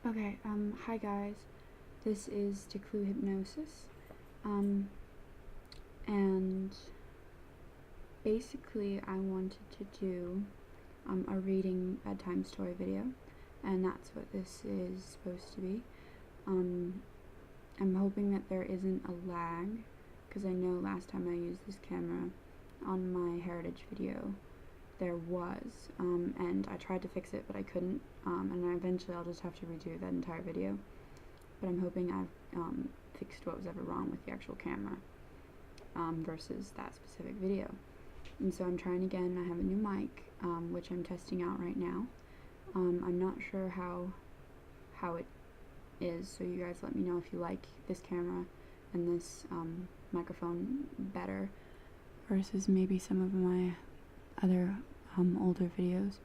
Okay, hi guys. This is To Clue Hypnosis. And basically I wanted to do a reading bedtime story video, and that's what this is supposed to be. I'm hoping that there isn't a lag, because I know last time I used this camera on my heritage video there was, and I tried to fix it but I couldn't, and eventually I'll just have to redo that entire video, but I'm hoping I've fixed what was ever wrong with the actual camera versus that specific video. And so I'm trying again. I have a new mic, which I'm testing out right now. I'm not sure how it is, so you guys let me know if you like this camera and this microphone better versus maybe some of my other older videos.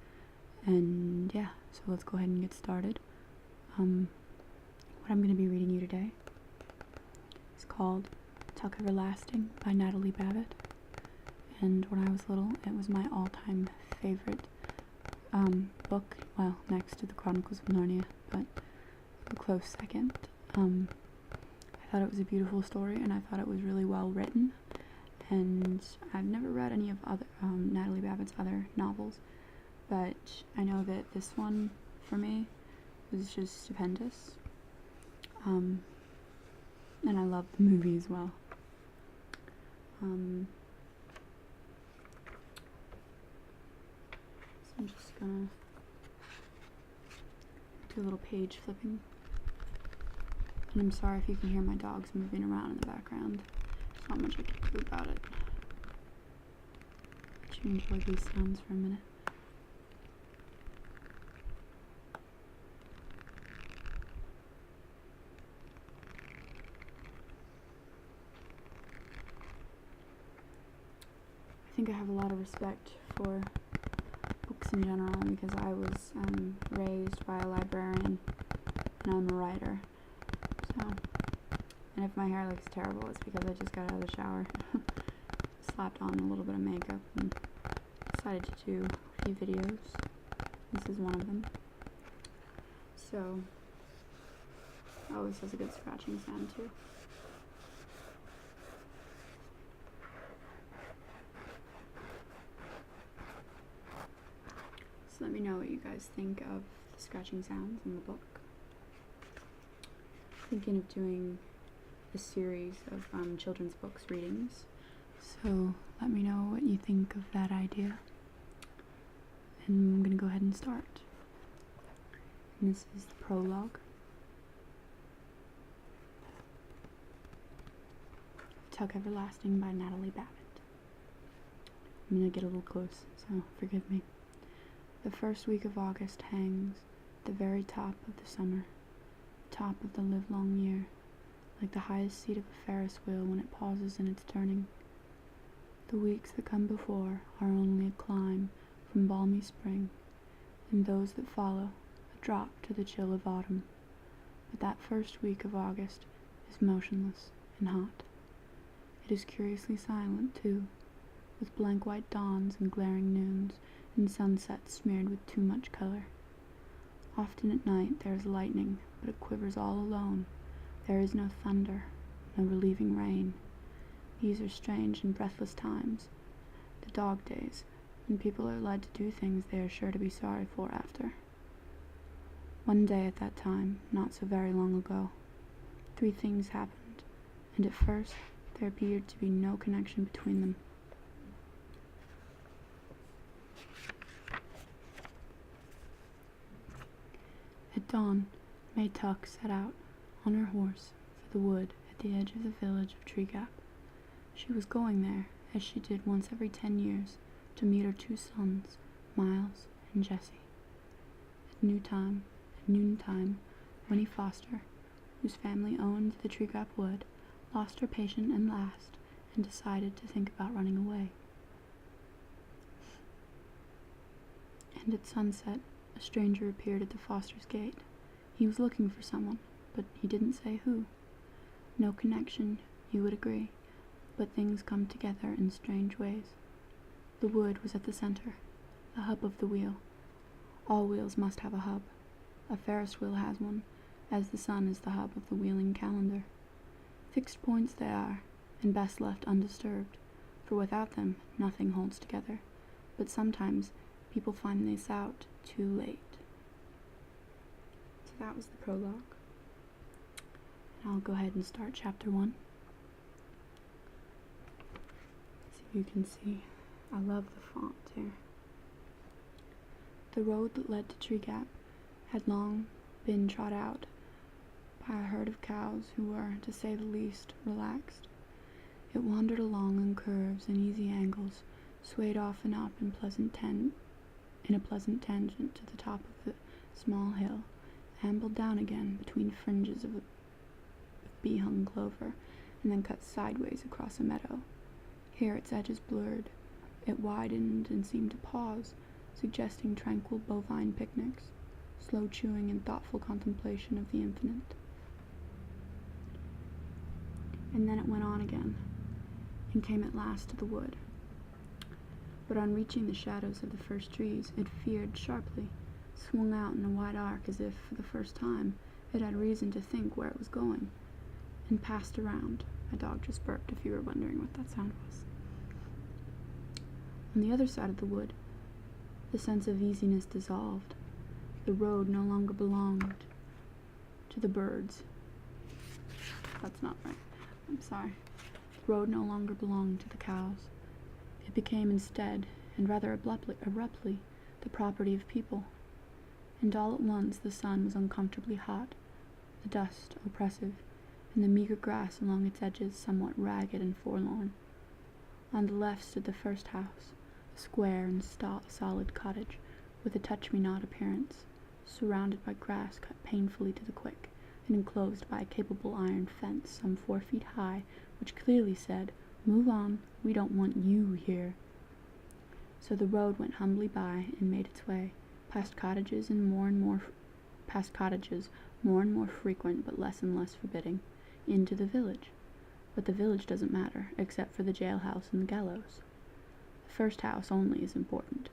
And yeah, so let's go ahead and get started. What I'm going to be reading you today is called Tuck Everlasting by Natalie Babbitt. And when I was little, it was my all-time favorite book, well, next to the Chronicles of Narnia, but a close second. I thought it was a beautiful story, and I thought it was really well written, and I've never read any of other Natalie Babbitt's other novels, but I know that this one, for me, was just stupendous, and I love the movie as well. So I'm just gonna do a little page flipping. And I'm sorry if you can hear my dogs moving around in the background. There's not much I can do about it. Let you enjoy these sounds for a minute. I think I have a lot of respect for books in general because I was raised by a librarian and I'm a writer. So, and if my hair looks terrible, it's because I just got out of the shower, slapped on a little bit of makeup, and decided to do a few videos. This is one of them. So, oh, this has a good scratching sound too. So let me know what you guys think of the scratching sounds in the book. Thinking of doing a series of children's books readings, so let me know what you think of that idea, and I'm gonna go ahead and start. And this is the prologue. Tuck Everlasting by Natalie Babbitt. I'm gonna get a little close, so forgive me. The first week of August hangs at the very top of the summer, top of the livelong year, like the highest seat of a Ferris wheel when it pauses in its turning. The weeks that come before are only a climb from balmy spring, and those that follow a drop to the chill of autumn. But that first week of August is motionless and hot. It is curiously silent, too, with blank white dawns and glaring noons, and sunsets smeared with too much color. Often at night there is lightning, but it quivers all alone. There is no thunder, no relieving rain. These are strange and breathless times, the dog days, when people are led to do things they are sure to be sorry for after. One day at that time, not so very long ago, 3 things happened, and at first there appeared to be no connection between them. At dawn, May Tuck set out on her horse for the wood at the edge of the village of Tree Gap. She was going there, as she did once every 10 years, to meet her 2 sons, Miles and Jesse. At noontime, Winnie Foster, whose family owned the Tree Gap Wood, lost her patience and last, and decided to think about running away. And at sunset, a stranger appeared at the Foster's gate. He was looking for someone, but he didn't say who. No connection, you would agree, but things come together in strange ways. The wood was at the center, the hub of the wheel. All wheels must have a hub A Ferris wheel has one, as the sun is the hub of the wheeling calendar. Fixed points they are, and best left undisturbed, for without them nothing holds together. But sometimes people find this out too late. So that was the prologue. And I'll go ahead and start chapter 1. So you can see, I love the font here. The road that led to Tree Gap had long been trod out by a herd of cows who were, to say the least, relaxed. It wandered along in curves and easy angles, swayed off and up in a pleasant tangent to the top of the small hill, ambled down again between fringes of bee-hung clover, and then cut sideways across a meadow. Here its edges blurred, it widened and seemed to pause, suggesting tranquil bovine picnics, slow chewing and thoughtful contemplation of the infinite. And then it went on again, and came at last to the wood. But on reaching the shadows of the first trees, it veered sharply, swung out in a wide arc as if, for the first time, it had reason to think where it was going, and passed around. My dog just burped, if you were wondering what that sound was. On the other side of the wood, the sense of easiness dissolved. The road no longer belonged to the birds. That's not right. I'm sorry. The road no longer belonged to the cows. It became instead, and rather abruptly, the property of people. And all at once the sun was uncomfortably hot, the dust oppressive, and the meager grass along its edges somewhat ragged and forlorn. On the left stood the first house, a square and solid cottage, with a touch-me-not appearance, surrounded by grass cut painfully to the quick, and enclosed by a capable iron fence some 4 feet high, which clearly said, "Move on, we don't want you here." So the road went humbly by and made its way, past cottages more and more frequent but less and less forbidding, into the village. But the village doesn't matter, except for the jailhouse and the gallows. The first house only is important.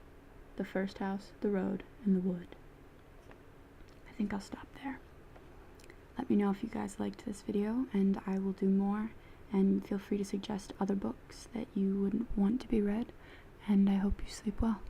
The first house, the road, and the wood. I think I'll stop there. Let me know if you guys liked this video, and I will do more, and feel free to suggest other books that you wouldn't want to be read, and I hope you sleep well.